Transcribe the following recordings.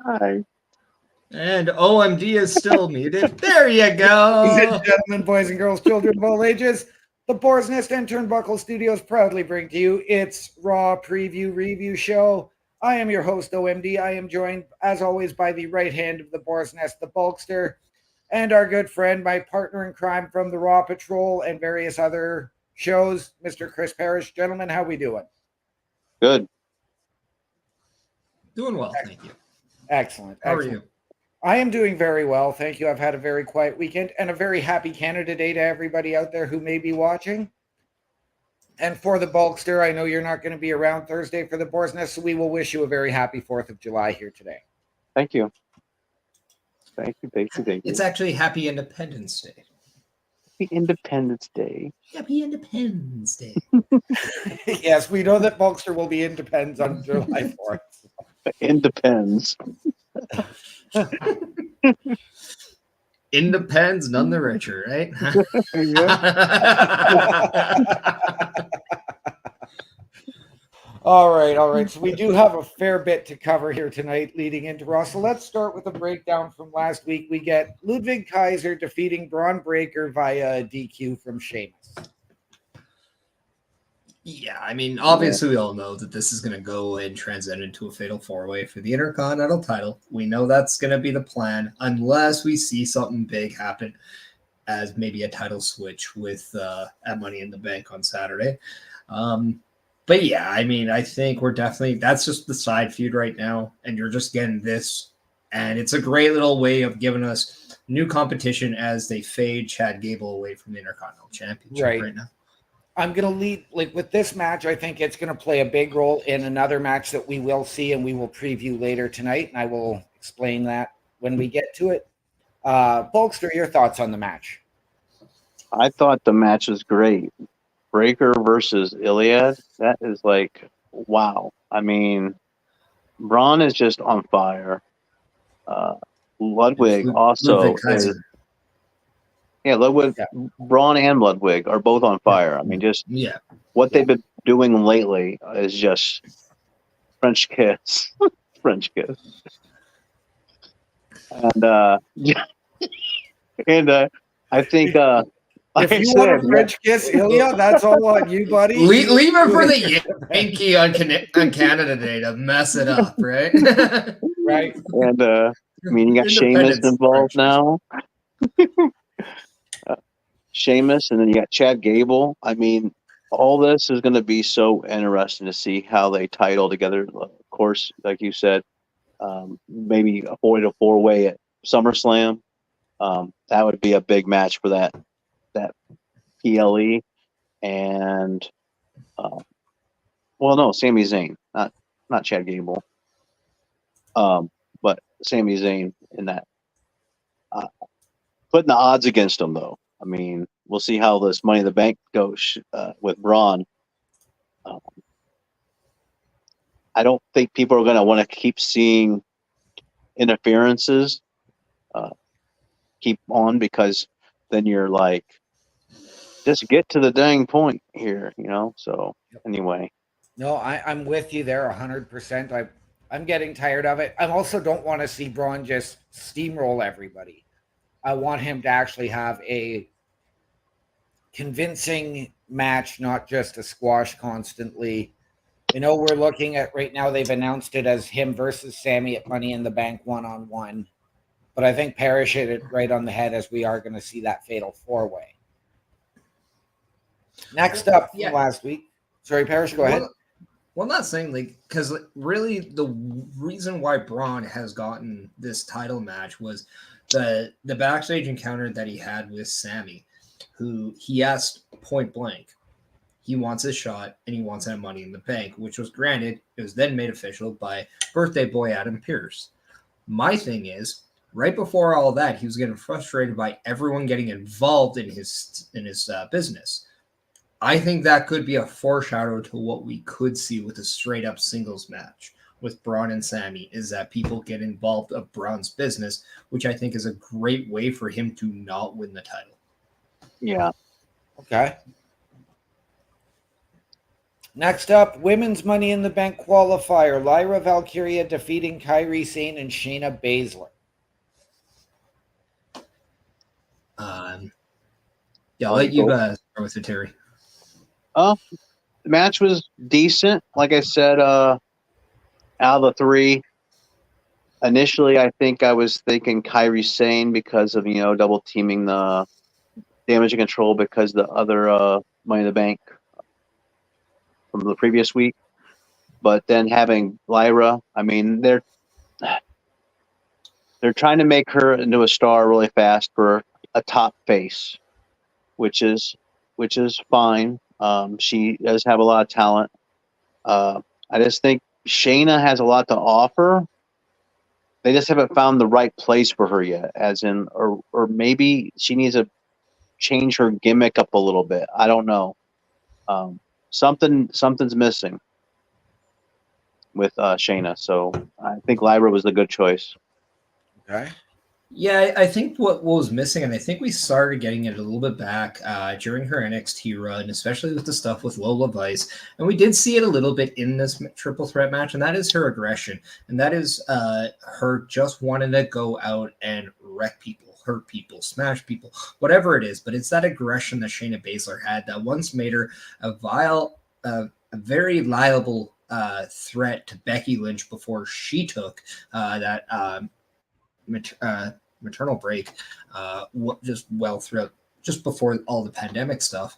Hi. And OMD is still muted. There you Ladies go. and gentlemen, boys and girls, children of all ages, the Boar's Nest and Turnbuckle Studios proudly bring to you its Raw Preview Review Show. I am your host, OMD. I am joined, as always, by the right hand of the Boar's Nest, the Bulkster, and our good friend, my partner in crime from the Raw Patrol and various other shows, Mr. Chris Parrish. Gentlemen, how we doing? Good. Doing well, thank you. Excellent. How are excellent. you? I am doing very well. Thank you. I've had a very quiet weekend and a very happy Canada Day to everybody out there who may be watching. And for the Bulkster, I know you're not going to be around Thursday for the Boar's Nest, so we will wish you a very happy 4th of July here today. Thank you. Thank you. Thank you. Thank you. It's actually Happy Independence Day. Happy Independence Day. Happy Independence Day. Yes, we know that Bulkster will be in Depends on July 4th. Independs. Independs, none the richer, right? All right. So we do have a fair bit to cover here tonight leading into Raw. So let's start with a breakdown from last week. We get Ludwig Kaiser defeating Braun Breaker via DQ from Sheamus. Yeah, I mean, obviously we all know that this is going to go and transcend into a fatal four-way for the Intercontinental title. We know that's going to be the plan, unless we see something big happen as maybe a title switch with at Money in the Bank on Saturday. But yeah, I mean, I think we're definitely, that's just the side feud right now, and you're just getting this, and it's a great little way of giving us new competition as they fade Chad Gable away from the Intercontinental Championship right now. I'm going to lead, like with this match, I think it's going to play a big role in another match that we will see and we will preview later tonight, and I will explain that when we get to it. Bulkster, your thoughts on the match? I thought the match was great. Breaker versus Iliad, that is like, wow. I mean, Braun is just on fire. Ludwig also Ludwig Kaiser. is. Yeah, Ludwig, Braun and Ludwig are both on fire. I mean, just what they've been doing lately is just French kiss. French kiss. And I think if you want a French kiss, Ilya, that's all on you, buddy. Leave her for the Yankee on Canada Day to mess it up, right? Right. And I mean, you got Sheamus involved now. Sheamus, and then you got Chad Gable. I mean, all this is going to be so interesting to see how they tie it all together. Of course, like you said, maybe a 4-way at SummerSlam. That would be a big match for that PLE. And no, Sami Zayn, not Chad Gable, but Sami Zayn in that. Putting the odds against him, though. I mean, we'll see how this Money in the Bank goes with Braun. I don't think people are going to want to keep seeing interferences keep on, because then you're like, just get to the dang point here, you know? So anyway. No, I'm with you there 100%. I'm getting tired of it. I also don't want to see Braun just steamroll everybody. I want him to actually have a convincing match, not just a squash constantly. You know, we're looking at right now, they've announced it as him versus Sammy at Money in the Bank 1-on-1. But I think Parrish hit it right on the head, as we are going to see that fatal four-way. Next up from last week. Sorry, Parrish, go ahead. Well, I'm not saying because really the reason why Braun has gotten this title match was the backstage encounter that he had with Sammy, who he asked point blank, he wants his shot and he wants that Money in the Bank, which was granted. It was then made official by birthday boy Adam Pearce. My thing is, right before all that, he was getting frustrated by everyone getting involved in his business. I think that could be a foreshadow to what we could see with a straight-up singles match with Braun and Sammy, is that people get involved of Braun's business, which I think is a great way for him to not win the title. Yeah. Okay. Next up, women's Money in the Bank qualifier. Lyra Valkyria defeating Kairi Sane and Shayna Baszler. I'll let you start with it, Terry. The match was decent. Like I said, out of the three, initially I think I was thinking Kairi Sane because of double teaming the Damage and Control because the other Money in the Bank from the previous week. But then having Lyra, I mean, they're trying to make her into a star really fast for a top face, which is fine. She does have a lot of talent. I just think Shayna has a lot to offer. They just haven't found the right place for her yet, or maybe she needs to change her gimmick up a little bit. I don't know. Something's missing with Shayna, so I think Lyra was the good choice. Okay. Yeah, I think what was missing, and I think we started getting it a little bit back during her NXT run, especially with the stuff with Lola Vice. And we did see it a little bit in this triple threat match, and that is her aggression. And that is her just wanting to go out and wreck people, hurt people, smash people, whatever it is. But it's that aggression that Shayna Baszler had that once made her a very liable threat to Becky Lynch before she took that maternal break just well throughout just before all the pandemic stuff.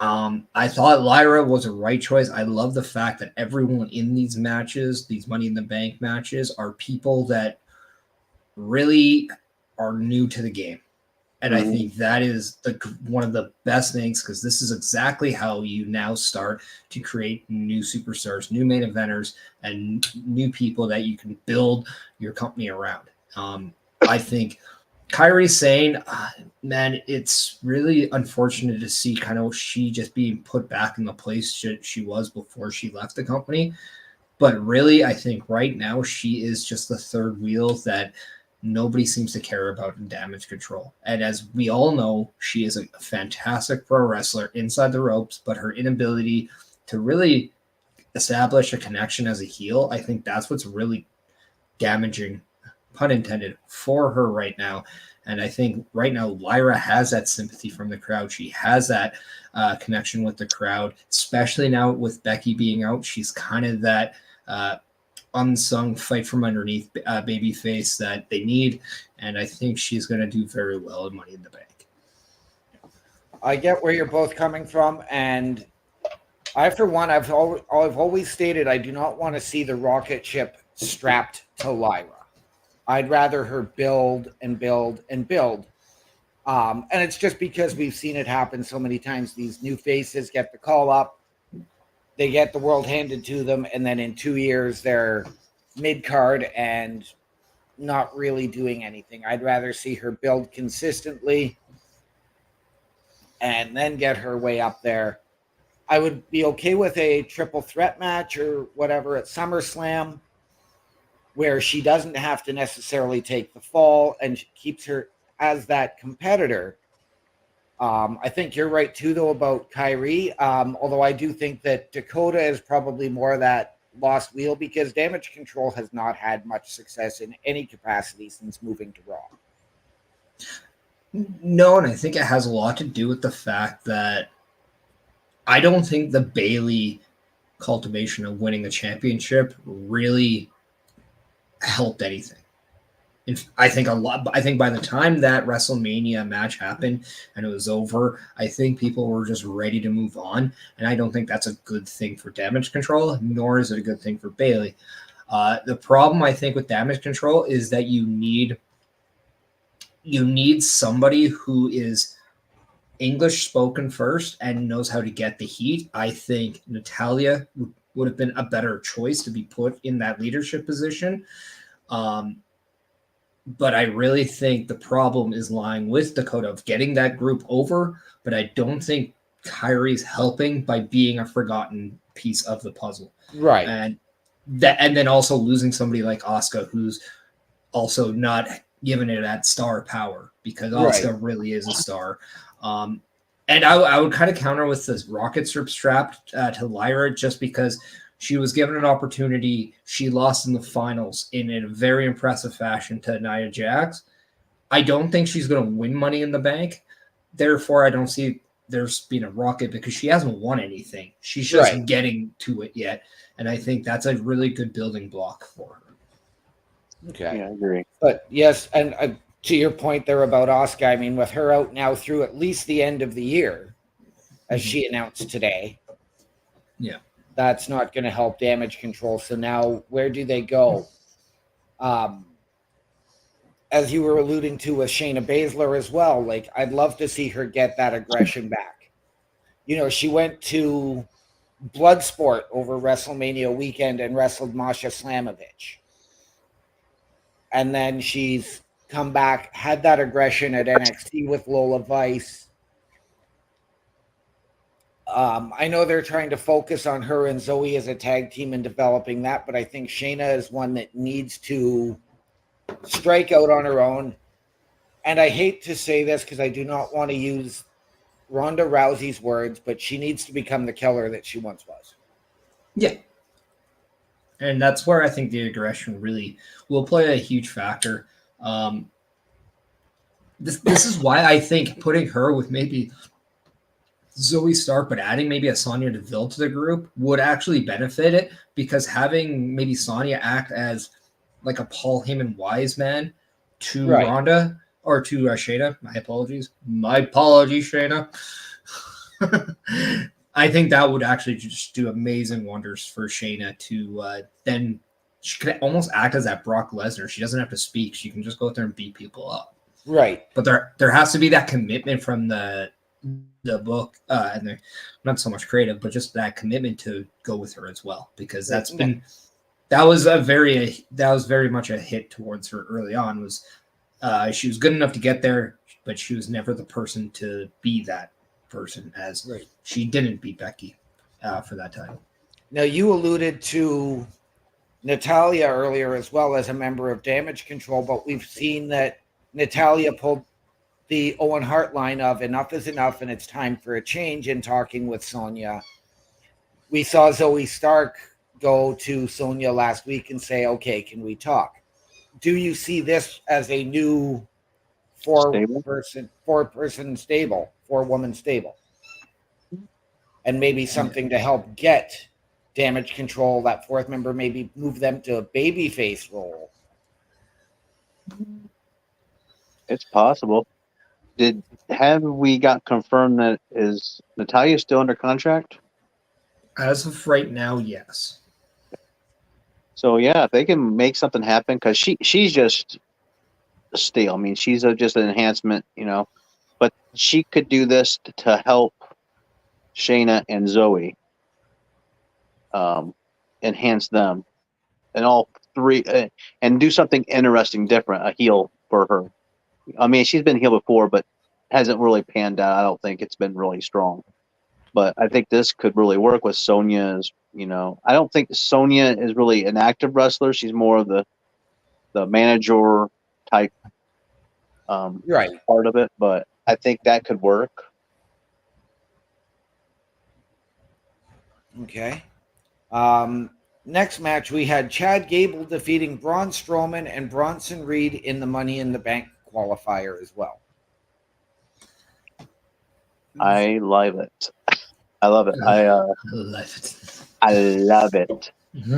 I thought Lyra was a right choice. I love the fact that everyone in these matches, these Money in the Bank matches, are people that really are new to the game. And I think that is one of the best things, because this is exactly how you now start to create new superstars, new main eventers, and new people that you can build your company around. I think Kairi Sane, man, it's really unfortunate to see kind of she just being put back in the place she was before she left the company. But really, I think right now she is just the third wheel that nobody seems to care about in Damage Control. And as we all know, she is a fantastic pro wrestler inside the ropes, but her inability to really establish a connection as a heel, I think that's what's really damaging, pun intended, for her right now. And I think right now Lyra has that sympathy from the crowd. She has that connection with the crowd, especially now with Becky being out. She's kind of that unsung fight from underneath baby face that they need. And I think she's going to do very well in Money in the Bank. I get where you're both coming from. And I, for one, I've always stated I do not want to see the rocket ship strapped to Lyra. I'd rather her build and build and build. And it's just because we've seen it happen so many times. These new faces get the call up, they get the world handed to them, and then in 2 years they're mid-card and not really doing anything. I'd rather see her build consistently and then get her way up there. I would be okay with a triple threat match or whatever at SummerSlam, where she doesn't have to necessarily take the fall and keeps her as that competitor. I think you're right, too, though, about Kairi, although I do think that Dakota is probably more that lost wheel because Damage Control has not had much success in any capacity since moving to Raw. No, and I think it has a lot to do with the fact that I don't think the Bayley cultivation of winning the championship really helped anything. I think by the time that WrestleMania match happened and it was over, I think people were just ready to move on. And I don't think that's a good thing for Damage Control, nor is it a good thing for Bayley. The problem, I think, with Damage Control is that you need somebody who is English spoken first and knows how to get the heat. I think Natalya would have been a better choice to be put in that leadership position. But I really think the problem is lying with Dakota of getting that group over, but I don't think Kairi's helping by being a forgotten piece of the puzzle. Right. And then also losing somebody like Asuka, who's also not giving it that star power, because Asuka really is a star. And I would kind of counter with this rocket strap to Lyra just because she was given an opportunity. She lost in the finals in a very impressive fashion to Nia Jax. I don't think she's going to win Money in the Bank. Therefore, I don't see there's been a rocket because she hasn't won anything. She's just getting to it yet. And I think that's a really good building block for her. Okay. Yeah, I agree. But yes, and to your point there about Asuka, I mean, with her out now through at least the end of the year, as she announced today, yeah, that's not going to help Damage Control. So now, where do they go? As you were alluding to with Shayna Baszler as well, like I'd love to see her get that aggression back. You know, she went to Bloodsport over WrestleMania weekend and wrestled Masha Slamovich. And then she's come back, had that aggression at NXT with Lola Vice. I know they're trying to focus on her and Zoe as a tag team and developing that, but I think Shayna is one that needs to strike out on her own. And I hate to say this because I do not want to use Ronda Rousey's words, but she needs to become the killer that she once was. Yeah. And that's where I think the aggression really will play a huge factor. This is why I think putting her with maybe Zoe Stark, but adding maybe a Sonya Deville to the group would actually benefit it, because having maybe Sonya act as like a Paul Heyman wise man to Ronda or to Shayna. My apologies, Shayna. I think that would actually just do amazing wonders for Shayna to then she could almost act as that Brock Lesnar. She doesn't have to speak; she can just go out there and beat people up. Right. But there has to be that commitment from the book, and they're not so much creative, but just that commitment to go with her as well, because that was very much a hit towards her early on. Was she was good enough to get there, but she was never the person to be that person, as she didn't beat Becky for that title. Now, you alluded to Natalya earlier as well as a member of Damage Control, but we've seen that Natalya pulled the Owen Hart line of enough is enough and it's time for a change in talking with Sonya. We saw Zoe Stark go to Sonya last week and say, okay, can we talk? Do you see this as a new four-woman stable? And maybe something to help get Damage Control, that fourth member, maybe move them to a babyface role? It's possible. Have we got confirmed that is Natalya still under contract? As of right now, yes. So yeah, if they can make something happen, because she's just stale. I mean, she's just an enhancement, but she could do this to help Shayna and Zoe, enhance them, and all three, and do something interesting, different, a heel for her. I mean, she's been heel before, but hasn't really panned out. I don't think it's been really strong. But I think this could really work with Sonya's, I don't think Sonya is really an active wrestler. She's more of the manager type part of it. But I think that could work. Okay. Next match, we had Chad Gable defeating Braun Strowman and Bronson Reed in the Money in the Bank qualifier as well. I love it. I love it. I love it. I love it.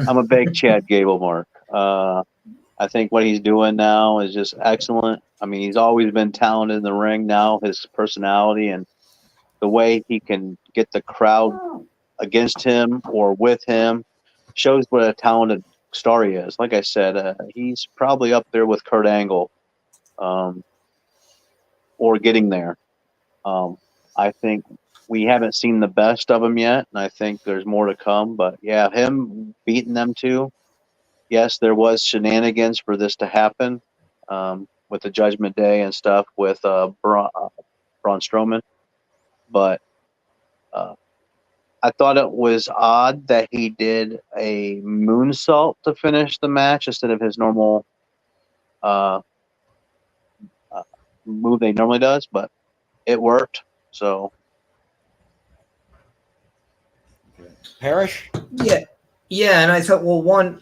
I'm a big Chad Gable mark. I think what he's doing now is just excellent. I mean, he's always been talented in the ring. Now his personality and the way he can get the crowd against him or with him shows what a talented star he is. Like I said, he's probably up there with Kurt Angle, or getting there. I think we haven't seen the best of him yet, and I think there's more to come. But yeah, him beating them two. Yes, there was shenanigans for this to happen, with the Judgment Day and stuff with Braun Strowman. But I thought it was odd that he did a moonsault to finish the match instead of his normal move that he normally does, but it worked. So Parrish? Yeah, and I thought, well, one,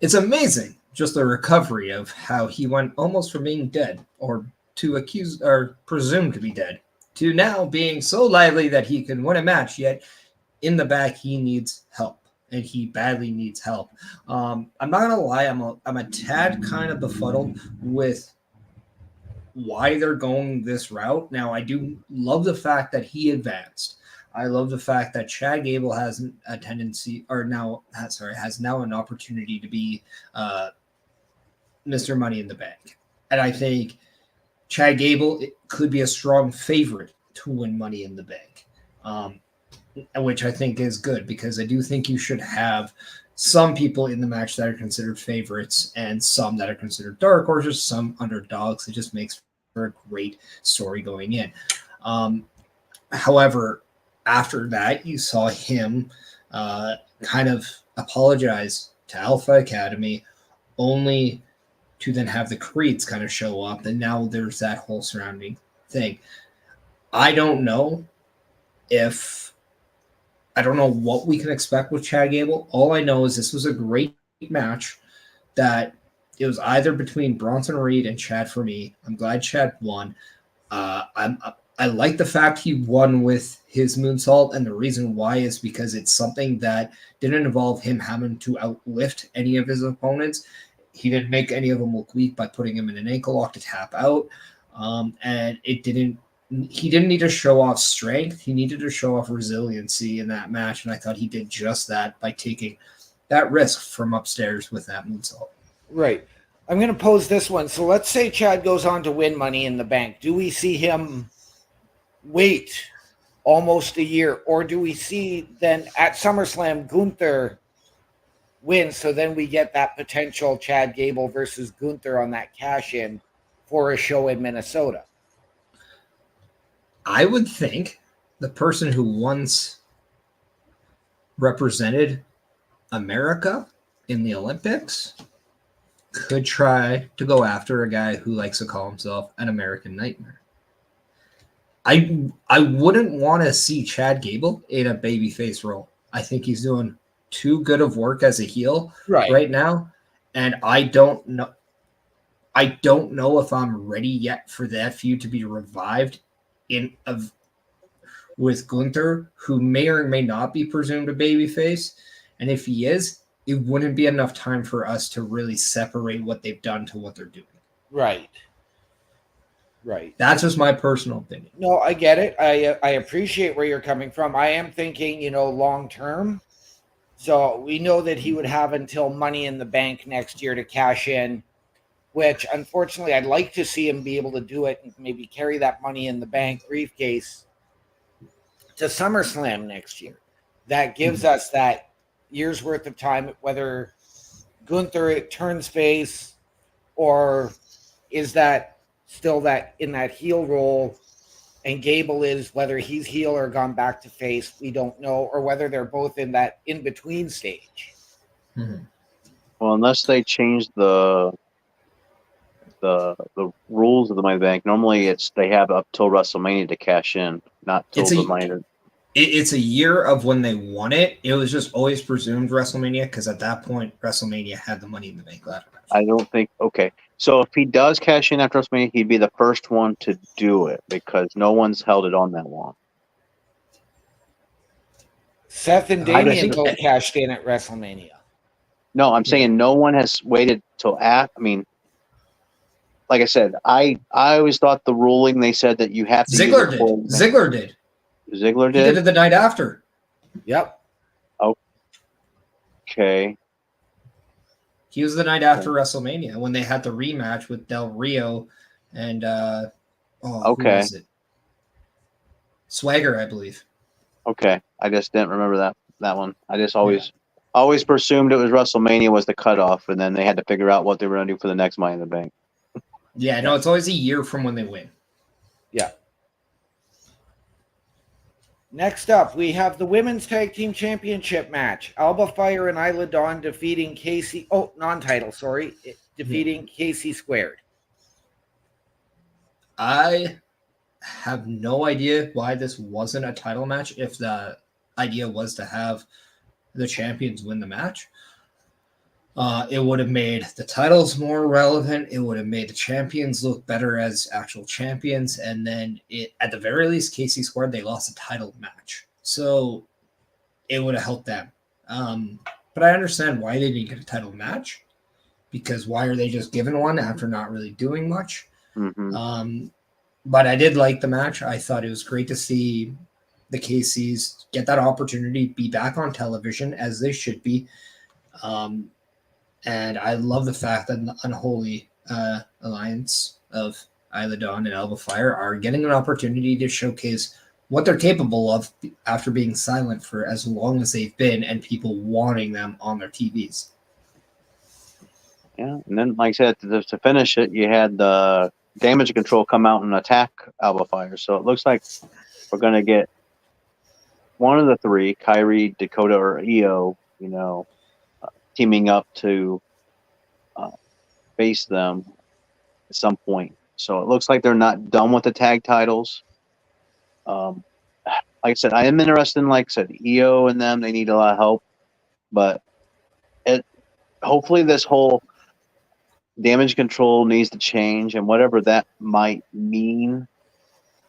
it's amazing just the recovery of how he went almost from being dead or to accused or presumed to be dead to now being so lively that he can win a match. Yet in the back, he needs help, and he badly needs help. I'm not gonna lie, I'm a tad kind of befuddled with why they're going this route. Now, I do love the fact that he advanced. I love the fact that Chad Gable has a tendency, or now, has now an opportunity to be Mr. Money in the Bank, and I think Chad Gable could be a strong favorite to win Money in the Bank, which I think is good because I do think you should have some people in the match that are considered favorites and some that are considered dark horses, some underdogs. It just makes for a great story going in. However, after that, you saw him kind of apologize to Alpha Academy, only to then have the Creeds kind of show up, and now there's that whole surrounding thing. I don't know what we can expect with Chad Gable. All I know is this was a great match that it was either between Bronson Reed and Chad for me. I'm glad Chad won. I like the fact he won with his moonsault, and the reason why is because it's something that didn't involve him having to outlift any of his opponents. He didn't make any of them look weak by putting him in an ankle lock to tap out, and it didn't. He didn't need to show off strength. He needed to show off resiliency in that match, and I thought he did just that by taking that risk from upstairs with that moonsault. Right. I'm going to pose this one. So let's say Chad goes on to win Money in the Bank. Do we see him wait almost a year, or do we see then at SummerSlam Gunther win, so then we get that potential Chad Gable versus Gunther on that cash-in for a show in Minnesota? I would think the person who once represented America in the Olympics could try to go after a guy who likes to call himself an American Nightmare. I wouldn't want to see Chad Gable in a babyface role. I think he's doing too good of work as a heel right now, and I don't know if I'm ready yet for that feud to be revived with Gunther, who may or may not be presumed a babyface, and if he is, it wouldn't be enough time for us to really separate what they've done to what they're doing. Right. That's just my personal opinion. No, I get it. I appreciate where you're coming from. I am thinking, long term. So we know that he would have until Money in the Bank next year to cash in, which unfortunately I'd like to see him be able to do it and maybe carry that Money in the Bank briefcase to SummerSlam next year. That gives us that year's worth of time, whether Gunther turns face, or is that still that in that heel role, and Gable is, whether he's heel or gone back to face, we don't know, or whether they're both in that in-between stage. Mm-hmm. Well, unless they change the rules of the Money in the Bank, normally they have up till WrestleMania to cash in, not till the minor. It's a year of when they won it. It was just always presumed WrestleMania because at that point WrestleMania had the Money in the Bank ladder match. I don't think. Okay, so if he does cash in after WrestleMania, he'd be the first one to do it because no one's held it on that long. Seth and Damian both cashed in at WrestleMania. No, I'm saying no one has waited till after. I mean, like I said, I always thought the ruling, they said that you have to. Ziggler did. Ziggler did. Ziggler did? He did it the night after. Yep. Okay. He was the night after WrestleMania when they had the rematch with Del Rio and who was it? Swagger, I believe. Okay. I just didn't remember that one. I just always presumed it was WrestleMania was the cutoff, and then they had to figure out what they were going to do for the next Money in the Bank. Yeah, no, it's always a year from when they win. Yeah. Next up, we have the Women's Tag Team Championship match. Alba Fire and Isla Dawn defeating Casey... Oh, non-title, sorry. Defeating Casey Squared. I have no idea why this wasn't a title match if the idea was to have the champions win the match. It would have made the titles more relevant. It would have made the champions look better as actual champions. And then at the very least, KC Squared, they lost a title match. So it would have helped them. But I understand why they didn't get a title match, because why are they just given one after not really doing much? Mm-hmm. But I did like the match. I thought it was great to see the KCs get that opportunity, be back on television as they should be. And I love the fact that the Unholy Alliance of Isla Dawn and Alba Fire are getting an opportunity to showcase what they're capable of after being silent for as long as they've been and people wanting them on their TVs. Yeah, and then, like I said, to finish it, you had the Damage Control come out and attack Alba Fire. So it looks like we're going to get one of the three, Kyrie, Dakota, or EO, teaming up to face them at some point. So it looks like they're not done with the tag titles. Like I said, I am interested in, EO and them. They need a lot of help. But hopefully this whole Damage Control needs to change, and whatever that might mean,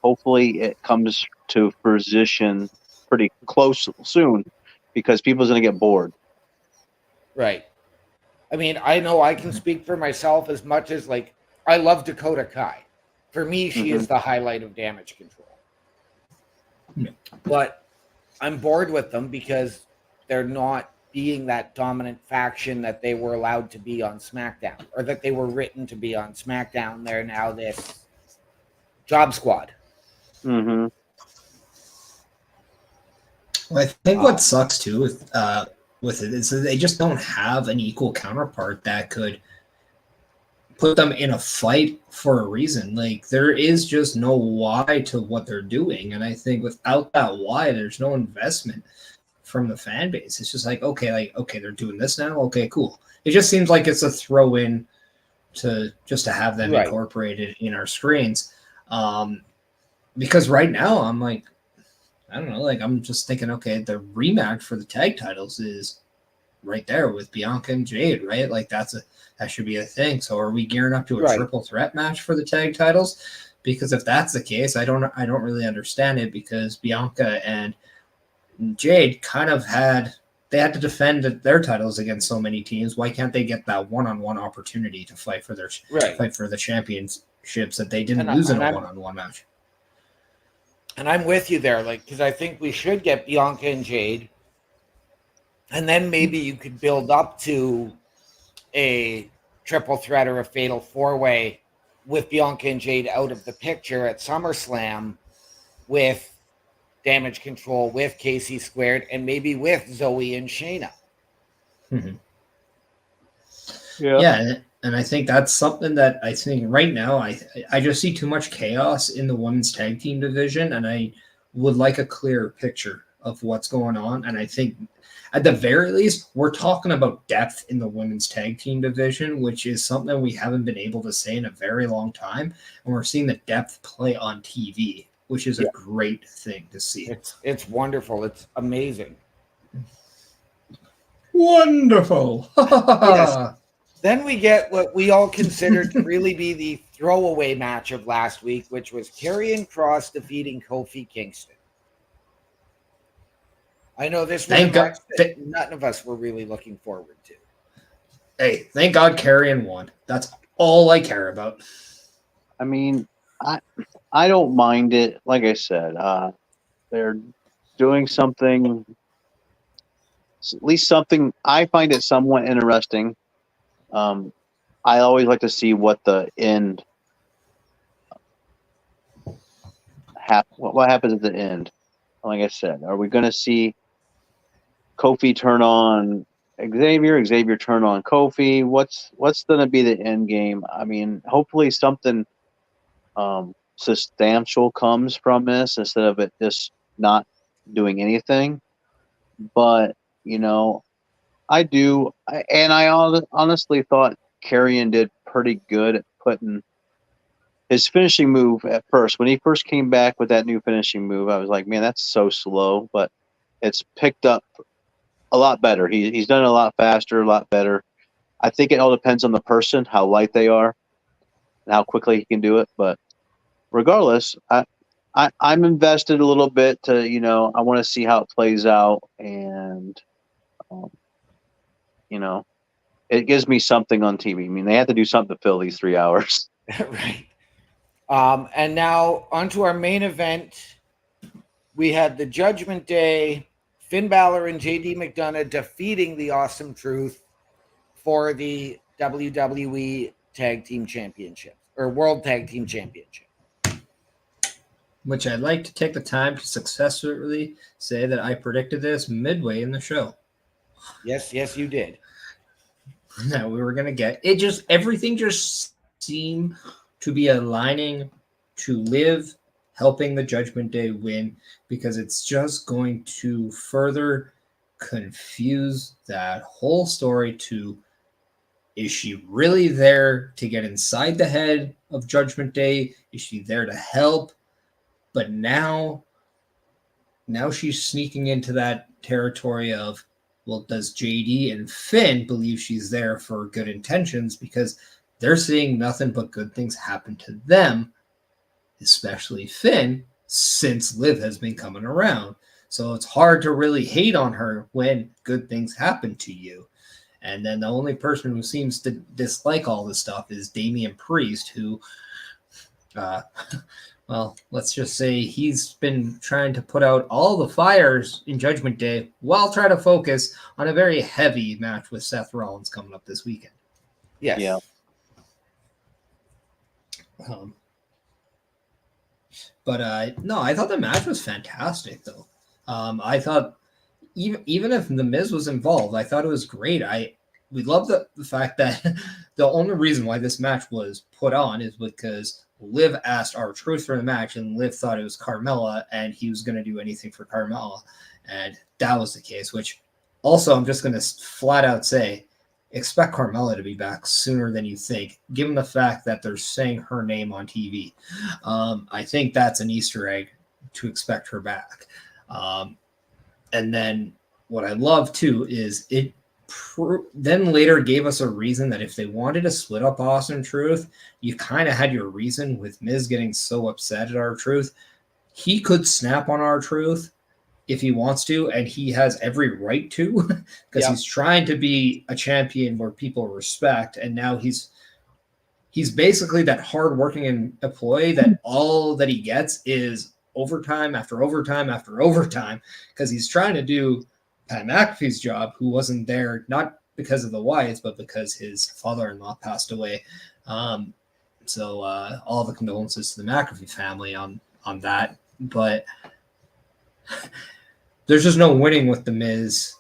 hopefully it comes to fruition pretty close soon, because people's going to get bored. Right. I mean, I know I can speak for myself as much as, I love Dakota Kai. For me, she is the highlight of Damage Control. Yeah. But I'm bored with them because they're not being that dominant faction that they were allowed to be on SmackDown, or that they were written to be on SmackDown. They're now this job squad. Mm-hmm. Well, I think what sucks too with it is that they just don't have an equal counterpart that could put them in a fight for a reason. There is just no why to what they're doing, and I think without that why, there's no investment from the fan base. It's just okay, they're doing this now. Okay, cool. It just seems like it's a throw in to have them incorporated in our screens. Because right now I'm I don't know, I'm just thinking, okay, the rematch for the tag titles is right there with Bianca and Jade, right? That should be a thing. So are we gearing up to a triple threat match for the tag titles? Because if that's the case, I don't really understand it, because Bianca and Jade kind of had to defend their titles against so many teams. Why can't they get that one-on-one opportunity to fight for their fight for the championships that they didn't lose in a one-on-one match? And I'm with you there, because I think we should get Bianca and Jade, and then maybe you could build up to a triple threat or a fatal four-way with Bianca and Jade out of the picture at SummerSlam, with Damage Control, with KC Squared, and maybe with Zoe and Shayna. Mm-hmm. Yeah. Yeah, and I think that's something that I think right now I just see too much chaos in the women's tag team division, and I would like a clearer picture of what's going on. And I think at the very least, we're talking about depth in the women's tag team division, which is something we haven't been able to say in a very long time. And we're seeing the depth play on TV, which is a great thing to see. It's wonderful. It's amazing. Wonderful. Yes. Then we get what we all considered to really be the throwaway match of last week, which was Karrion Kross defeating Kofi Kingston. I know this was a match that none of us were really looking forward to. Hey, thank God Karrion won. That's all I care about. I mean, I don't mind it. Like I said, they're doing something, at least something. I find it somewhat interesting. I always like to see what the end what happens at the end. Like I said, are we going to see Kofi turn on Xavier turn on Kofi? What's going to be the end game? I mean, hopefully something substantial comes from this instead of it just not doing anything. But I honestly thought Karrion did pretty good at putting his finishing move at first. When he first came back with that new finishing move, I was like, man, that's so slow. But it's picked up a lot better. He's done it a lot faster, a lot better. I think it all depends on the person, how light they are, and how quickly he can do it. But regardless, I'm invested a little bit to, I want to see how it plays out, and um, you know, it gives me something on TV. I mean, they have to do something to fill these 3 hours. Right. And now onto our main event. We had the Judgment Day, Finn Balor and JD McDonough defeating the Awesome Truth for the WWE Tag Team Championship or World Tag Team Championship. Which I'd like to take the time to successfully say that I predicted this midway in the show. Yes, you did. That we were going to get. Everything just seemed to be aligning to Liv helping the Judgment Day win, because it's just going to further confuse that whole story to, is she really there to get inside the head of Judgment Day? Is she there to help? But now she's sneaking into that territory of, well, does JD and Finn believe she's there for good intentions, because they're seeing nothing but good things happen to them, especially Finn, since Liv has been coming around. So it's hard to really hate on her when good things happen to you. And then the only person who seems to dislike all this stuff is Damian Priest, who, well, let's just say he's been trying to put out all the fires in Judgment Day while trying to focus on a very heavy match with Seth Rollins coming up this weekend. Yes. Yeah. But no, I thought the match was fantastic, though. I thought even if The Miz was involved, I thought it was great. We love the fact that the only reason why this match was put on is because Liv asked R-Truth for the match, and Liv thought it was Carmella, and he was going to do anything for Carmella, and that was the case. Which also, I'm just going to flat out say, expect Carmella to be back sooner than you think, given the fact that they're saying her name on TV. I think that's an Easter egg to expect her back. And then what I love too is it then later gave us a reason that if they wanted to split up Awesome Truth, you kind of had your reason with Miz getting so upset at R-Truth. He could snap on R-Truth if he wants to, and he has every right to, because he's trying to be a champion where people respect, and now he's basically that hardworking employee that all that he gets is overtime after overtime after overtime, because he's trying to do Pat McAfee's job, who wasn't there, not because of the Wyatts, but because his father-in-law passed away. So all the condolences to the McAfee family on that. But there's just no winning with The Miz,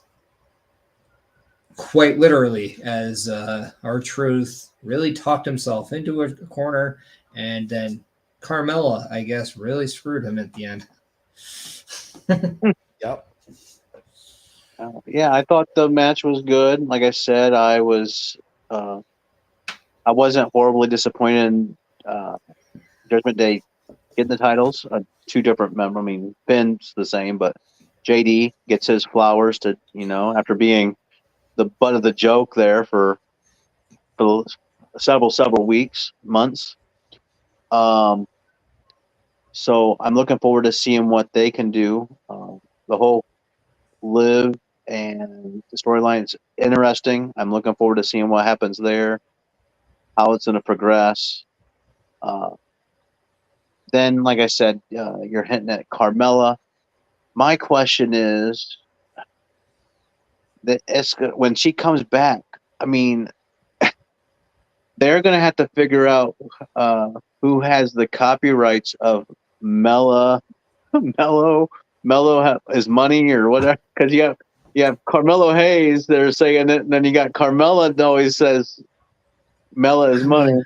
quite literally, as R-Truth really talked himself into a corner, and then Carmella, I guess, really screwed him at the end. Yep. Yeah, I thought the match was good. Like I said, I wasn't horribly disappointed in Judgment Day getting the titles. Two different members. I mean, Finn's the same, but JD gets his flowers to, after being the butt of the joke there for several weeks, months. So I'm looking forward to seeing what they can do. The whole Liv and the storyline is interesting. I'm looking forward to seeing what happens there, how it's going to progress. Then, like I said, you're hinting at Carmella. My question is that when she comes back, I mean, they're going to have to figure out who has the copyrights of Mello is money or whatever, because you have Carmelo Hayes, they're saying it, and then you got Carmella that always says Mella is money.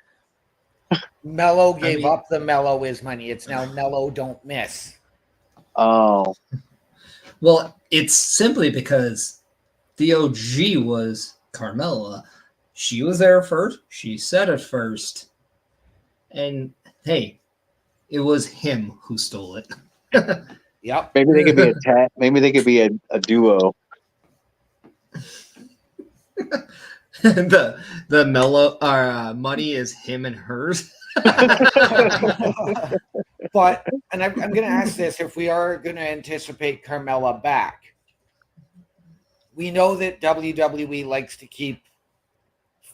Mello gave up the Mello is money. It's now Mello don't miss. Oh. Well, it's simply because the OG was Carmella. She was there first. She said it first. And hey, it was him who stole it. Yep. Maybe they could be a tag. Maybe they could be a duo. the mellow money is him and hers. But, and I'm going to ask this, if we are going to anticipate Carmella back, we know that WWE likes to keep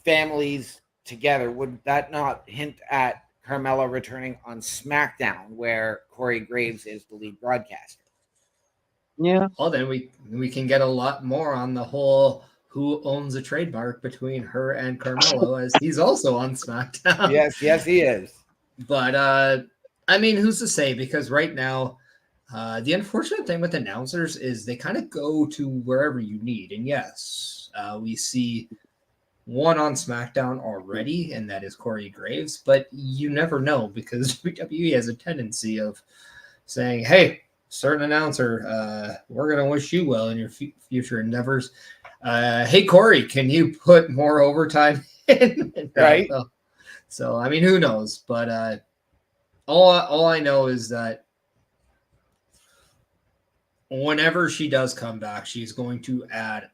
families together. Would that not hint at Carmella returning on SmackDown, where Corey Graves is the lead broadcaster? Yeah. Well, then we can get a lot more on the whole who owns a trademark between her and Carmelo, as he's also on SmackDown. Yes, he is. But I mean, who's to say? Because right now, the unfortunate thing with announcers is they kind of go to wherever you need. And yes, we see one on SmackDown already, and that is Corey Graves. But you never know, because WWE has a tendency of saying, "Hey, certain announcer, we're going to wish you well in your future endeavors. Hey, Corey, can you put more overtime in?" Right. So, I mean, who knows? But all I know is that whenever she does come back, she's going to add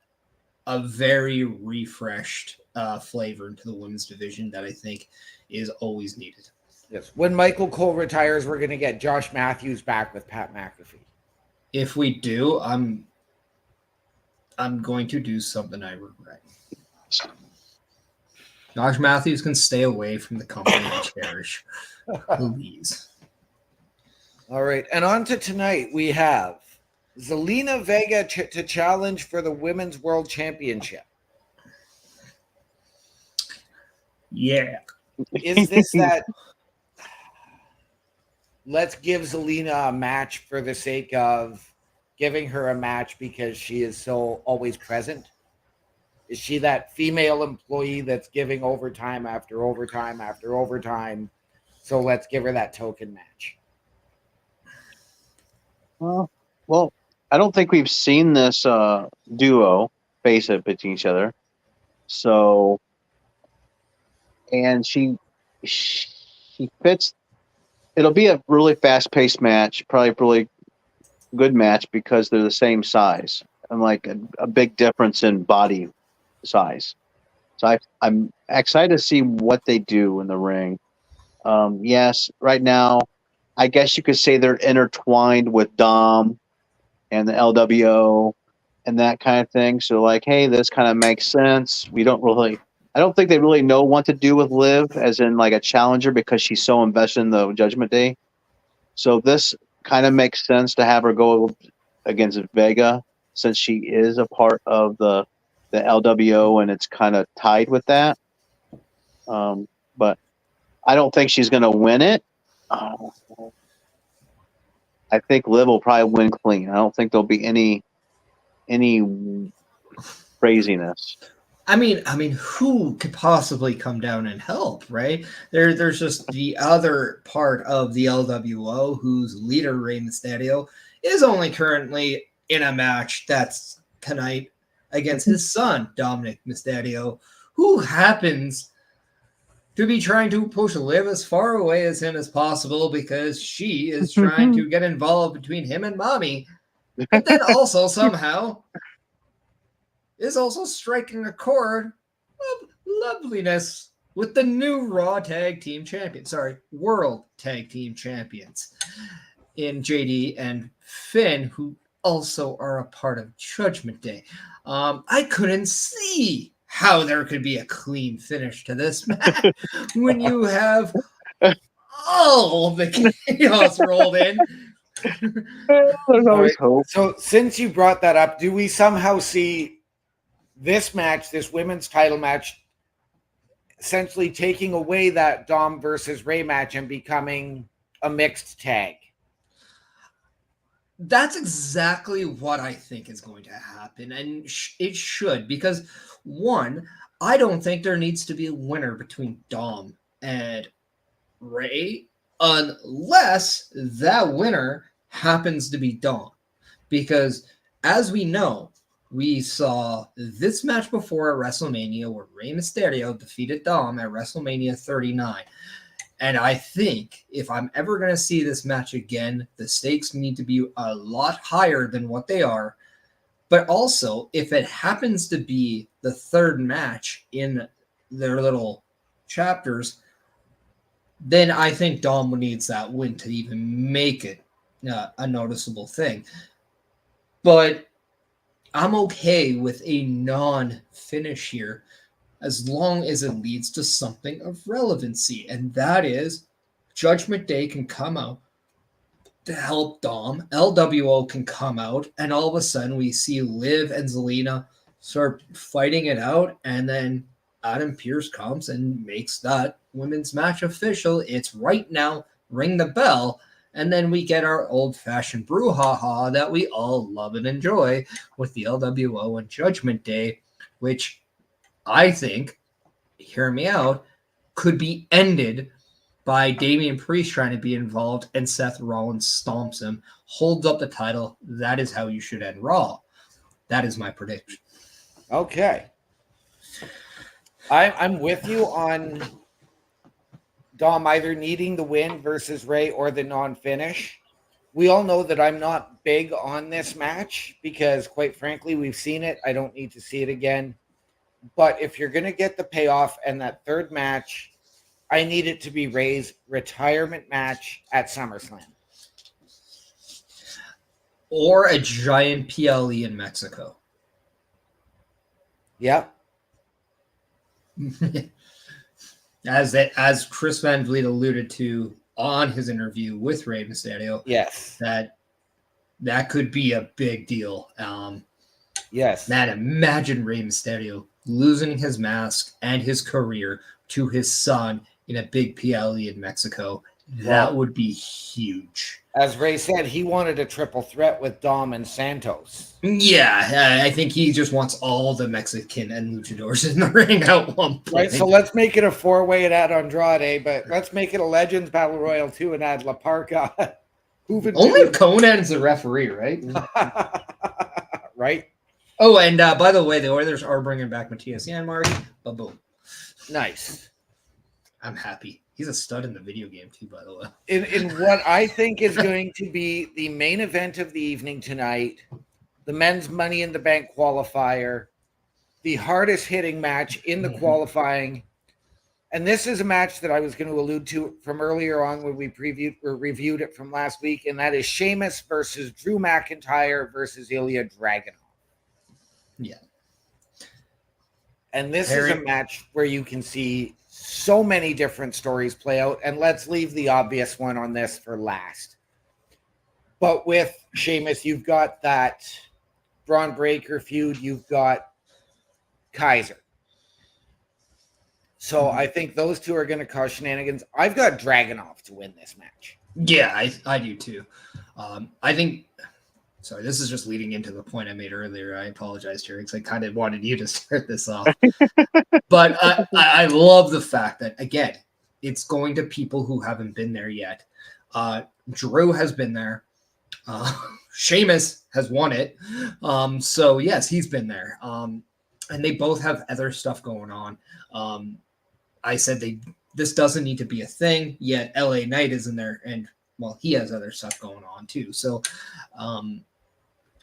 a very refreshed flavor into the women's division that I think is always needed. Yes. When Michael Cole retires, we're going to get Josh Matthews back with Pat McAfee. If we do, I'm going to do something I regret. Josh Matthews can stay away from the company I cherish. Please. All right. And on to tonight, we have Zelina Vega to challenge for the Women's World Championship. Yeah. Is this that let's give Zelina a match for the sake of giving her a match because she is so always present? Is she that female employee that's giving overtime after overtime after overtime? So let's give her that token match. Well, I don't think we've seen this duo face up at each other. So, and she fits. It'll be a really fast-paced match, probably a really good match because they're the same size and like a big difference in body size. So I'm excited to see what they do in the ring. Yes, right now, I guess you could say they're intertwined with Dom and the LWO and that kind of thing. So like, hey, this kind of makes sense. I don't think they really know what to do with Liv as in like a challenger because she's so invested in the Judgment Day. So this kind of makes sense to have her go against Vega since she is a part of the LWO and it's kind of tied with that. But I don't think she's going to win it. I think Liv will probably win clean. I don't think there'll be any craziness. I mean, who could possibly come down and help, right? There's just the other part of the LWO whose leader, Rey Mysterio, is only currently in a match that's tonight against his son, Dominic Mysterio, who happens to be trying to push Liv as far away as him as possible because she is trying to get involved between him and Mommy. But then also somehow is also striking a chord of loveliness with the new World Tag Team Champions in JD and Finn, who also are a part of Judgment Day. I couldn't see how there could be a clean finish to this match when you have all the chaos rolled in. There's always hope. So since you brought that up, do we somehow see this match, this women's title match, essentially taking away that Dom versus Rey match and becoming a mixed tag? That's exactly what I think is going to happen, and it should, because one, I don't think there needs to be a winner between Dom and Rey unless that winner happens to be Dom, because as we know, we saw this match before at WrestleMania where Rey Mysterio defeated Dom at WrestleMania 39. And I think if I'm ever going to see this match again, the stakes need to be a lot higher than what they are. But also, if it happens to be the third match in their little chapters, then I think Dom needs that win to even make it a noticeable thing. But I'm okay with a non-finish here as long as it leads to something of relevancy. And that is Judgment Day can come out to help Dom. LWO can come out, and all of a sudden we see Liv and Zelina start fighting it out, and then Adam Pearce comes and makes that women's match official. It's right now. Ring the bell. And then we get our old-fashioned brouhaha that we all love and enjoy with the LWO and Judgment Day, which I think, hear me out, could be ended by Damian Priest trying to be involved and Seth Rollins stomps him, holds up the title. That is how you should end Raw. That is my prediction. Okay. I'm with you on Dom either needing the win versus Ray or the non-finish. We all know that I'm not big on this match because, quite frankly, we've seen it. I don't need to see it again. But if you're going to get the payoff and that third match, I need it to be Ray's retirement match at SummerSlam. Or a giant PLE in Mexico. Yep. As Chris Van Vliet alluded to on his interview with Rey Mysterio, yes, that could be a big deal. Yes, man, imagine Rey Mysterio losing his mask and his career to his son in a big PLE in Mexico. That would be huge. As Ray said, he wanted a triple threat with Dom and Santos. Yeah, I think he just wants all the Mexican and luchadors in the ring at one point. Right, so let's make it a four-way and add Andrade, but let's make it a Legends Battle Royal too and add La Parca. Only Conan's the referee, right? Right. Oh, and by the way, the Oilers are bringing back Matthias Janmark. Boom. Nice. I'm happy. He's a stud in the video game too, by the way. In what I think is going to be the main event of the evening tonight, the men's Money in the Bank qualifier, the hardest hitting match in the qualifying. And this is a match that I was going to allude to from earlier on when we reviewed it from last week, and that is Sheamus versus Drew McIntyre versus Ilya Dragunov. Yeah. And this is a match where you can see so many different stories play out, and let's leave the obvious one on this for last. But with Sheamus, you've got that Braun Breaker feud, you've got Kaiser. So I think those two are going to cause shenanigans. I've got Dragunov to win this match. Yeah, I do too. I think. Sorry, this is just leading into the point I made earlier. I apologize, Jerry, because I kind of wanted you to start this off. But I love the fact that, again, it's going to people who haven't been there yet. Drew has been there. Sheamus has won it. So, yes, he's been there. And they both have other stuff going on. I said this doesn't need to be a thing, yet LA Knight is in there, and, well, he has other stuff going on, too. So,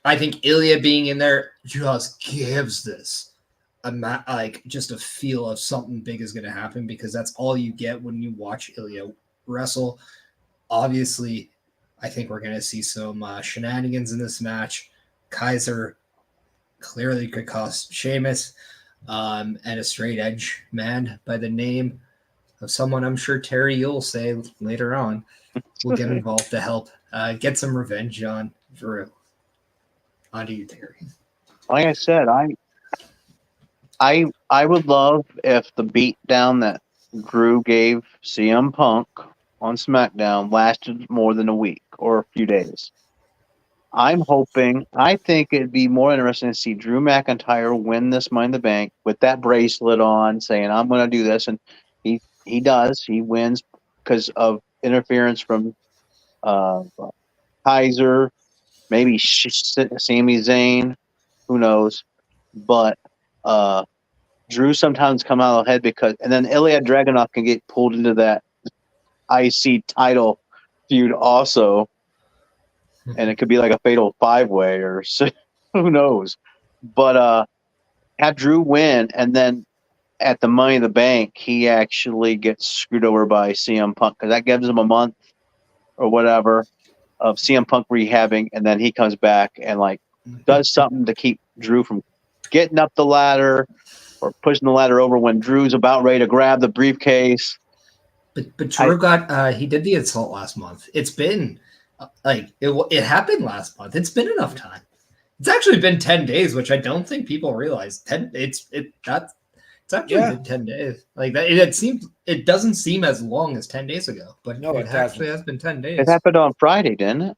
I think Ilya being in there just gives this just a feel of something big is going to happen, because that's all you get when you watch Ilya wrestle. Obviously, I think we're going to see some shenanigans in this match. Kaiser clearly could cost Sheamus, and a straight edge man by the name of someone I'm sure Terry you'll say later on will get involved to help get some revenge on Drew. On to you, Terry. Like I said, I would love if the beatdown that Drew gave CM Punk on SmackDown lasted more than a week or a few days. I think it'd be more interesting to see Drew McIntyre win this Money in the Bank with that bracelet on, saying, I'm going to do this. And he does. He wins because of interference from Kaiser, maybe Sami Zayn, who knows. But Drew sometimes come out ahead and then Ilya Dragunov can get pulled into that IC title feud also, and it could be like a fatal 5-way or who knows. But have Drew win, and then at the Money in the Bank, he actually gets screwed over by CM Punk because that gives him a month or whatever of CM Punk rehabbing, and then he comes back and like does something to keep Drew from getting up the ladder or pushing the ladder over when Drew's about ready to grab the briefcase. But Drew he did the insult last month. It's been it happened last month. It's been enough time. It's actually been 10 days, which I don't think people realize. It's actually been 10 days. Like that, it doesn't seem as long as 10 days ago, but no, it actually has been 10 days. It happened on Friday, didn't it?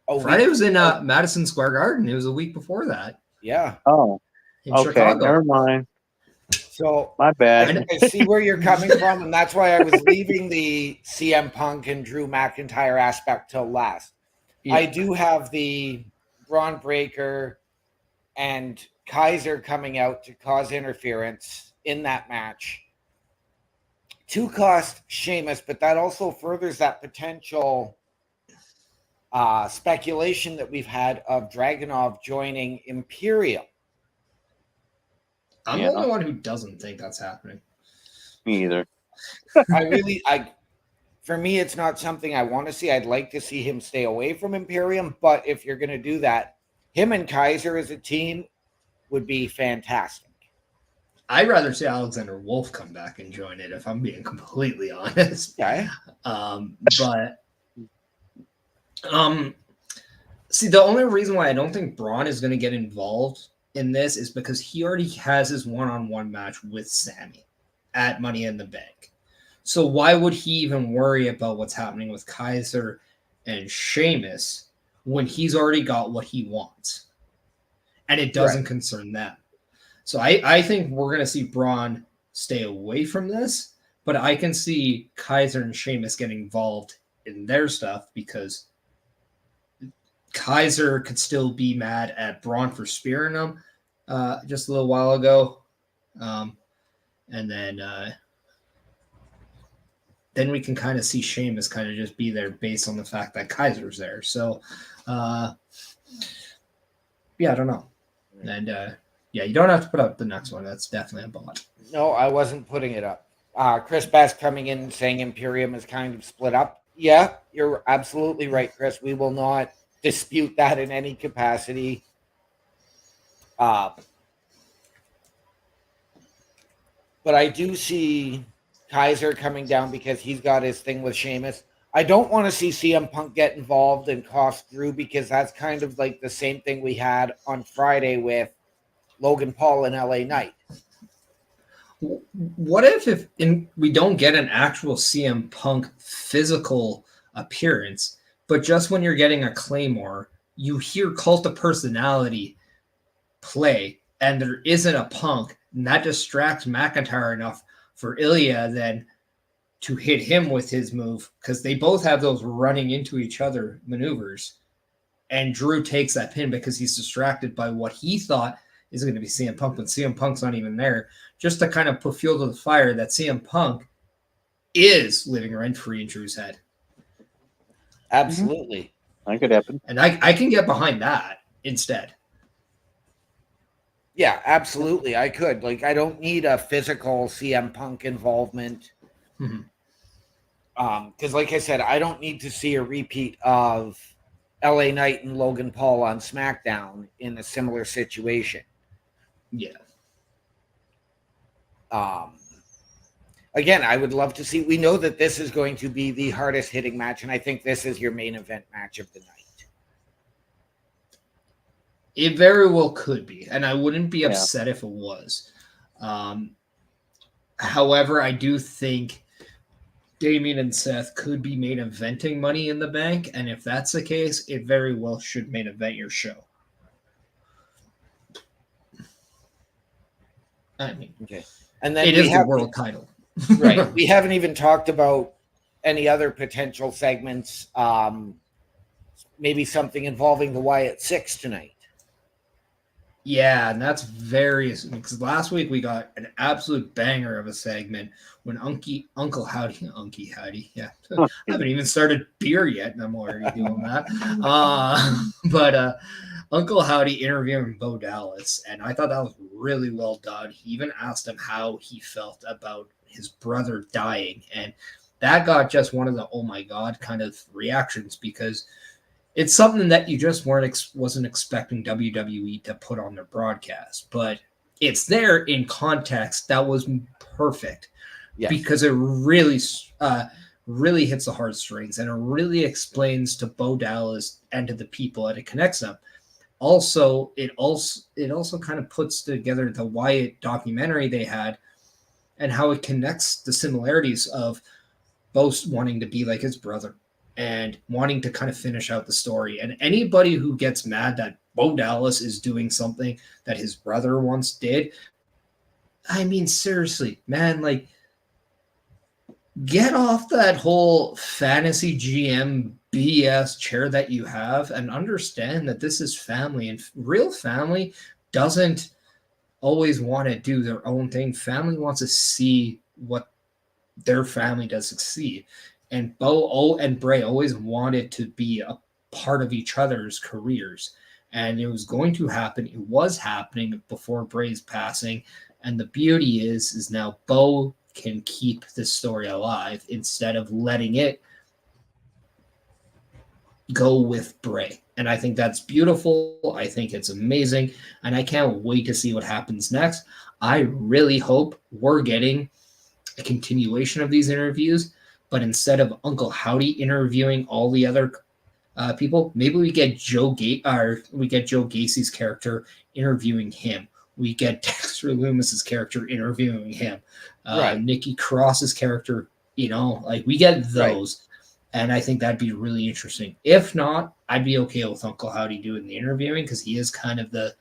Oh, Friday was in Madison Square Garden. It was a week before that. Yeah. Oh, in Chicago. Never mind. So my bad. I see where you're coming from, and that's why I was leaving the CM Punk and Drew McIntyre aspect till last. Yeah. I do have the Braun Breaker and Kaiser coming out to cause interference in that match to cost Sheamus, but that also furthers that potential speculation that we've had of Dragunov joining Imperium. I'm the only one who doesn't think that's happening. Me either. For me, it's not something I want to see. I'd like to see him stay away from Imperium, but if you're going to do that, him and Kaiser as a team would be fantastic. I'd rather see Alexander Wolf come back and join it, if I'm being completely honest. Okay. See, the only reason why I don't think Braun is going to get involved in this is because he already has his one-on-one match with Sammy at Money in the Bank. So why would he even worry about what's happening with Kaiser and Sheamus when he's already got what he wants? And it doesn't concern them. So I think we're going to see Braun stay away from this, but I can see Kaiser and Sheamus getting involved in their stuff because Kaiser could still be mad at Braun for spearing him just a little while ago. And then we can kind of see Sheamus kind of just be there based on the fact that Kaiser's there. So, I don't know. And, you don't have to put up the next one. That's definitely a bot. No, I wasn't putting it up. Chris Bass coming in and saying Imperium is kind of split up. Yeah, you're absolutely right, Chris. We will not dispute that in any capacity. But I do see Kaiser coming down because he's got his thing with Sheamus. I don't want to see CM Punk get involved and cost Drew because that's kind of like the same thing we had on Friday with Logan Paul and LA Knight. What if we don't get an actual CM Punk physical appearance, but just when you're getting a Claymore, you hear Cult of Personality play, and there isn't a Punk, and that distracts McIntyre enough for Ilya then to hit him with his move, because they both have those running into each other maneuvers, and Drew takes that pin because he's distracted by what he thought is going to be CM Punk, but CM Punk's not even there, just to kind of put fuel to the fire that CM Punk is living rent-free in Drew's head. Absolutely. That could happen. And I can get behind that instead. Yeah, absolutely. I could. I don't need a physical CM Punk involvement. Because like I said, I don't need to see a repeat of LA Knight and Logan Paul on SmackDown in a similar situation. Yeah. Again, I would love to see. We know that this is going to be the hardest hitting match, and I think this is your main event match of the night. It very well could be, and I wouldn't be upset if it was. However, I do think Damian and Seth could be main eventing Money in the Bank, and if that's the case, it very well should main event your show. I mean, okay. And then it is the world title. Right. We haven't even talked about any other potential segments. Maybe something involving the Wyatt Six tonight. Yeah, and that's very because last week we got an absolute banger of a segment when Uncle Howdy, yeah, I haven't even started beer yet, and I'm already doing that. But Uncle Howdy interviewing Bo Dallas, and I thought that was really well done. He even asked him how he felt about his brother dying, and that got just one of the oh my god kind of reactions because it's something that you just wasn't expecting WWE to put on their broadcast, but it's there in context. That was perfect because it really hits the heartstrings and it really explains to Bo Dallas and to the people and it connects them. It also kind of puts together the Wyatt documentary they had and how it connects the similarities of both wanting to be like his brother and wanting to kind of finish out the story. And anybody who gets mad that Bo Dallas is doing something that his brother once did, I mean, seriously, man, like, get off that whole fantasy GM BS chair that you have and understand that this is family and real family doesn't always want to do their own thing. Family wants to see what their family does succeed. And Bo and Bray always wanted to be a part of each other's careers. And it was going to happen. It was happening before Bray's passing. And the beauty is now Bo can keep this story alive instead of letting it go with Bray. And I think that's beautiful. I think it's amazing. And I can't wait to see what happens next. I really hope we're getting a continuation of these interviews, but instead of Uncle Howdy interviewing all the other people, maybe we get Joe Gacy's character interviewing him. We get Dexter Loomis's character interviewing him. Right. Nikki Cross's character, like we get those. Right. And I think that'd be really interesting. If not, I'd be okay with Uncle Howdy doing the interviewing because he is kind of the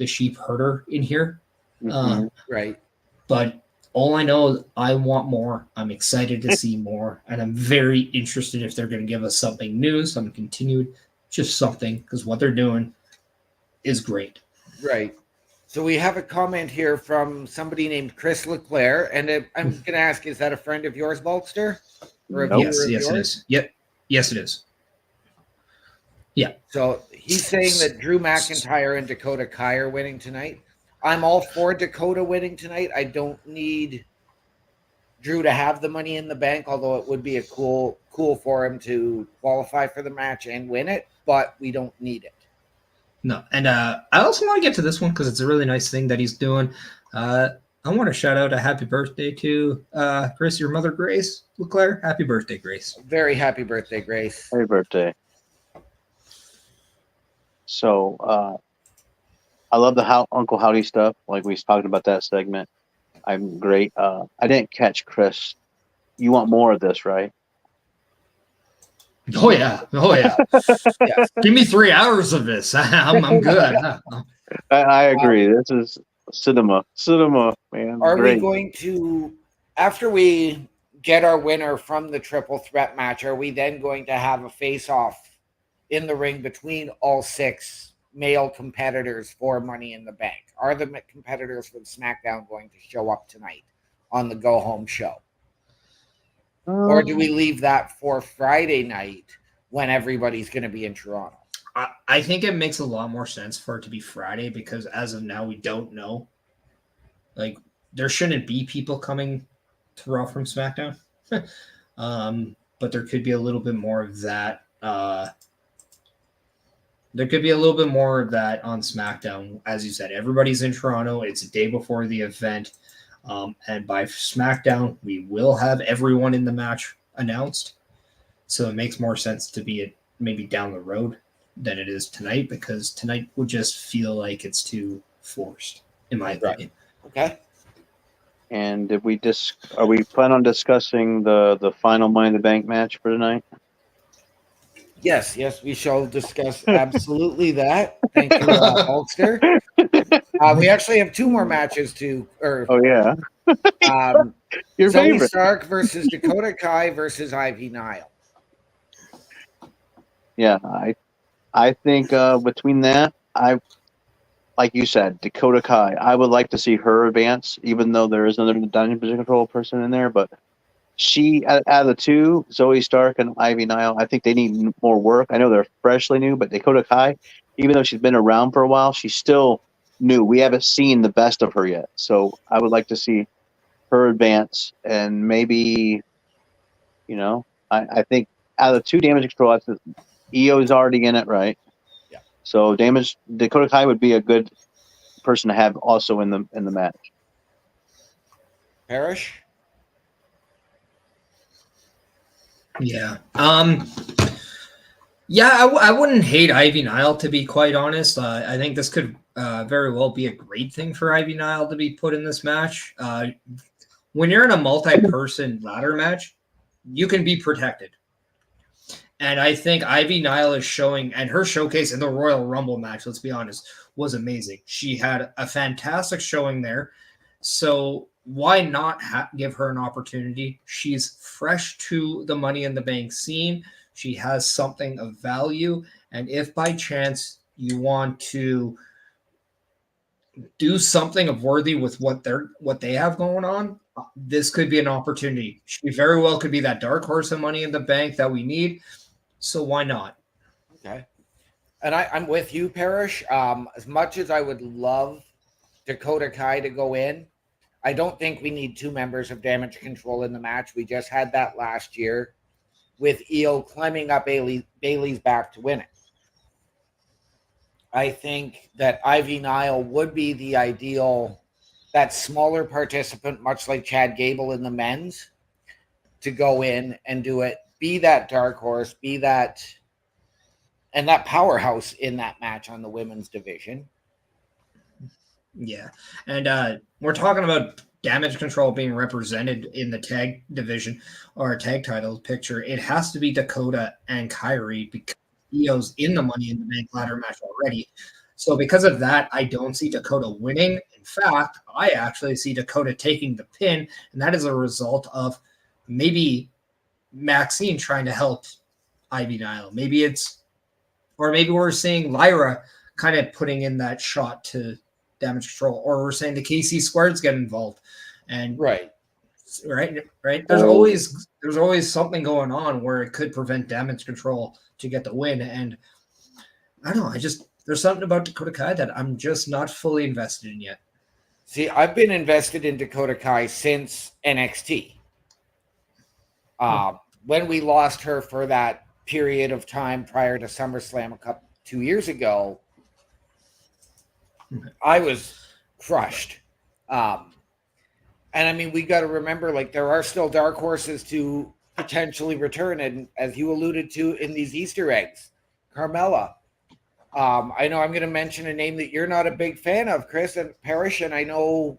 sheep herder in here. Mm-hmm. Right. But all I know is I want more. I'm excited to see more. And I'm very interested if they're going to give us something new, something continued, just something, because what they're doing is great. Right. So we have a comment here from somebody named Chris LeClaire. And I'm going to ask, is that a friend of yours, Bulkster? Or yes, it is. Yep. Yes, it is. Yeah. So he's saying that Drew McIntyre and Dakota Kai are winning tonight. I'm all for Dakota winning tonight. I don't need Drew to have the money in the bank, although it would be a cool for him to qualify for the match and win it, but we don't need it. No, and I also want to get to this one because it's a really nice thing that he's doing. I want to shout out a happy birthday to Chris, your mother, Grace LeClaire. Happy birthday, Grace. Very happy birthday, Grace. Happy birthday. So, I love the Uncle Howdy stuff. Like we talked about that segment. I'm great. I didn't catch Chris. You want more of this, right? Oh yeah. Yes. Give me 3 hours of this. I'm good. I agree. This is cinema, man. Are great. We going to, after we get our winner from the triple threat match, are we then going to have a face-off in the ring between all 6 male competitors for Money in the Bank? Are the competitors from SmackDown going to show up tonight on the Go Home show? Or do we leave that for Friday night when everybody's going to be in Toronto? I think it makes a lot more sense for it to be Friday because as of now, we don't know. Like, there shouldn't be people coming to Raw from SmackDown. But there could be a little bit more of that. There could be a little bit more of that on SmackDown. As you said, everybody's in Toronto. It's a day before the event. And by SmackDown, we will have everyone in the match announced. So it makes more sense to be maybe down the road than it is tonight because tonight would just feel like it's too forced, in my opinion. Okay. And did we are we plan on discussing the final Money in the Bank match for tonight? Yes, we shall discuss absolutely that. Thank you, Hulkster. We actually have 2 more matches to. Oh yeah. Your Zoe favorite. Stark versus Dakota Kai versus Ivy Nile. Yeah, I think between that, like you said, Dakota Kai. I would like to see her advance, even though there is another Dungeon Control person in there. But she, out of the two, Zoe Stark and Ivy Nile, I think they need more work. I know they're freshly new, but Dakota Kai, even though she's been around for a while, she's still new. We haven't seen the best of her yet. So I would like to see her advance, and maybe, I think out of the two Damage Control, EO's already in it, right? Yeah. So Dakota Kai would be a good person to have also in the match. Parrish? Yeah. Yeah, I wouldn't hate Ivy Nile, to be quite honest. I think this could very well be a great thing for Ivy Nile to be put in this match. When you're in a multi-person ladder match, you can be protected. And I think Ivy Nile is showing, and her showcase in the Royal Rumble match, let's be honest, was amazing. She had a fantastic showing there. So why not give her an opportunity? She's fresh to the Money in the Bank scene. She has something of value. And if by chance you want to do something of worthy with what they have going on, this could be an opportunity. She very well could be that dark horse of Money in the Bank that we need. So why not? Okay. And I'm with you, Parrish. As much as I would love Dakota Kai to go in, I don't think we need two members of Damage Control in the match. We just had that last year with EO climbing up Bailey's back to win it. I think that Ivy Nile would be the ideal, that smaller participant, much like Chad Gable in the men's, to go in and do it, be that dark horse, be that, and that powerhouse in that match on the women's division. Yeah. And we're talking about Damage Control being represented in the tag division or tag title picture. It has to be Dakota and Kyrie because EO's in the Money in the Bank ladder match already. So because of that, I don't see Dakota winning. In fact, I actually see Dakota taking the pin, and that is a result of maybe Maxine trying to help Ivy Nile. Maybe we're seeing Lyra kind of putting in that shot to Damage Control, or we're saying the KC Squares get involved. And right. There's always something going on where it could prevent Damage Control to get the win. And I don't know, there's something about Dakota Kai that I'm just not fully invested in yet. See, I've been invested in Dakota Kai since NXT. When we lost her for that period of time prior to SummerSlam 2 years ago, I was crushed. And I mean, we got to remember, like, there are still dark horses to potentially return. And as you alluded to in these Easter eggs, Carmella. I know I'm going to mention a name that you're not a big fan of, Chris and Parrish, and I know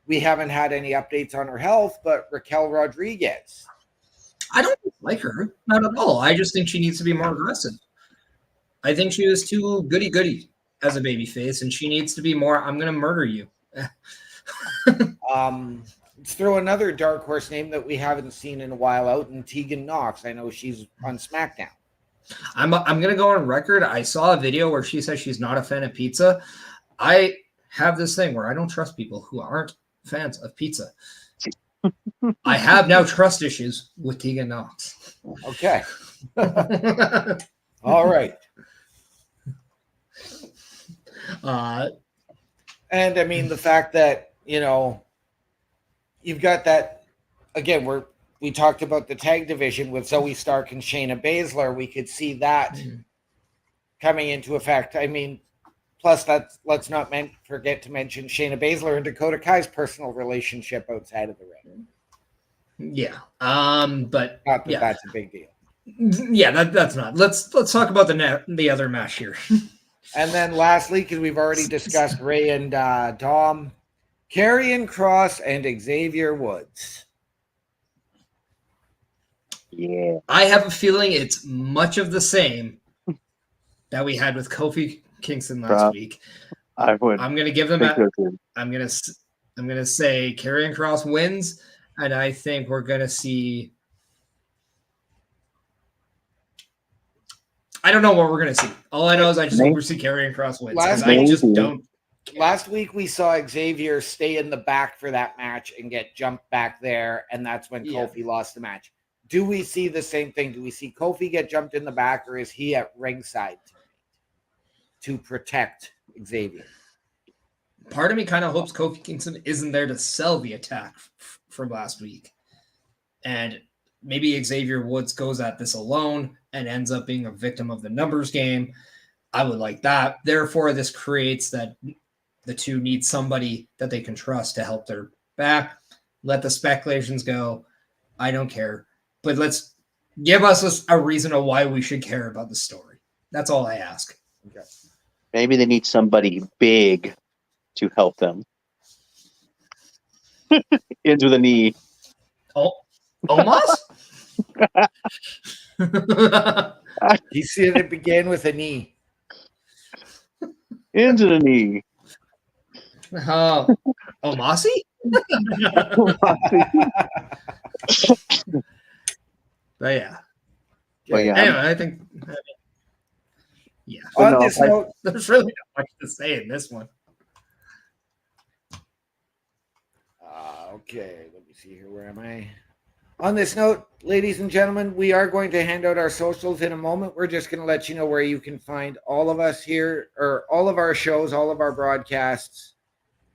we haven't had any updates on her health, but Raquel Rodriguez. I don't like her, not at all. I just think she needs to be more aggressive. I think she was too goody-goody as a babyface, and she needs to be more, I'm going to murder you. Let's throw another dark horse name that we haven't seen in a while out, and Tegan Knox. I know she's on SmackDown. I'm going to go on record. I saw a video where she says she's not a fan of pizza. I have this thing where I don't trust people who aren't fans of pizza. I have now trust issues with Tegan Knox. Okay. All right. And I mean, the fact that, you've got that, again, we talked about the tag division with Zoe Stark and Shayna Baszler. We could see that coming into effect. I mean, plus let's not forget to mention Shayna Baszler and Dakota Kai's personal relationship outside of the ring. Yeah. But not that that's a big deal. Yeah, that's not. Let's talk about the other match here. And then lastly, because we've already discussed Ray and Dom, Karrion Kross and Xavier Woods. Yeah. I have a feeling it's much of the same that we had with Kofi Kingston last week. I'm going to give them I'm going to say Karrion Kross wins, and I think we're going to see. I don't know what we're going to see. All I know is I just hope we see Karrion Kross wins, because I just don't. last week we saw Xavier stay in the back for that match and get jumped back there, and that's when Kofi lost the match. Do we see the same thing? Do we see Kofi get jumped in the back, or is he at ringside to protect Xavier? Part of me kind of hopes Kofi Kingston isn't there to sell the attack from last week. And maybe Xavier Woods goes at this alone and ends up being a victim of the numbers game. I would like that. Therefore, this creates that the two need somebody that they can trust to help their back. Let the speculations go. I don't care. But let's give us a reason of why we should care about the story. That's all I ask. Okay. Maybe they need somebody big to help them. Into the knee. Oh, Omos? He said it began with a knee. Into the knee. Omasi? But yeah. But yeah. Anyway, I think. Yeah. On this note, there's really not much to say in this one. Okay, let me see here. Where am I? On this note, ladies and gentlemen, we are going to hand out our socials in a moment. We're just going to let you know where you can find all of us here, or all of our shows, all of our broadcasts,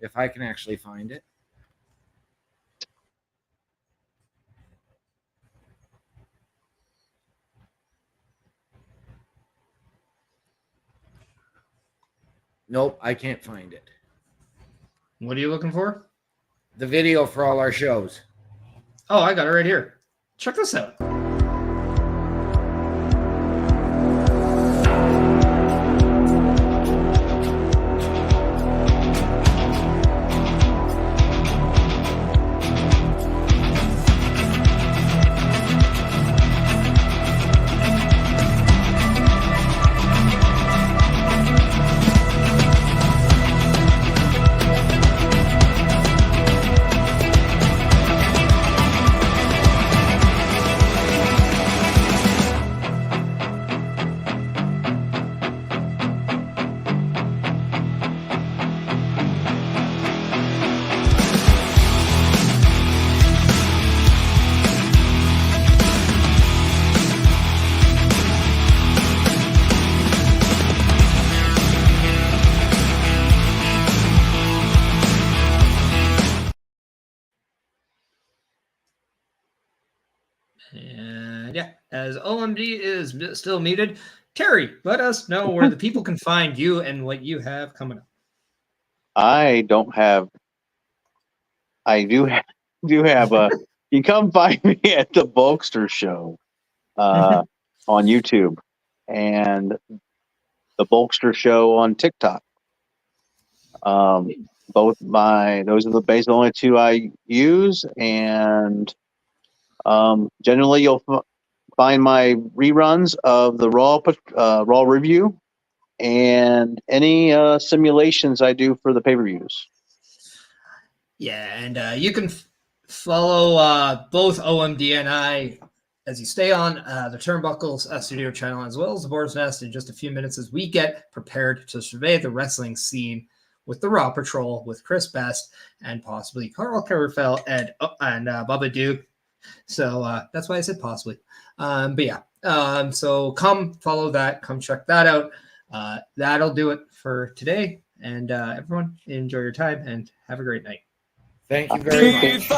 if I can actually find it. Nope, I can't find it. What are you looking for? The video for all our shows. Oh, I got it right here. Check this out. And yeah, as OMD is still muted, Terry, let us know where the people can find you and what you have coming up. I do have a. You come find me at the Bulkster Show on YouTube and the Bulkster Show on TikTok. Those are the only two I use, and generally you'll find my reruns of the Raw review and any simulations I do for the pay-per-views. Yeah, and you can follow both OMD and I as you stay on the Turnbuckles Studio channel, as well as the Boar's Nest, in just a few minutes as we get prepared to survey the wrestling scene with the Raw Patrol, with Chris Best, and possibly Carl Kerfeld and Bubba Duke. So that's why I said possibly. But yeah, so come follow that. Come check that out. That'll do it for today. And everyone, enjoy your time and have a great night. Thank you very much.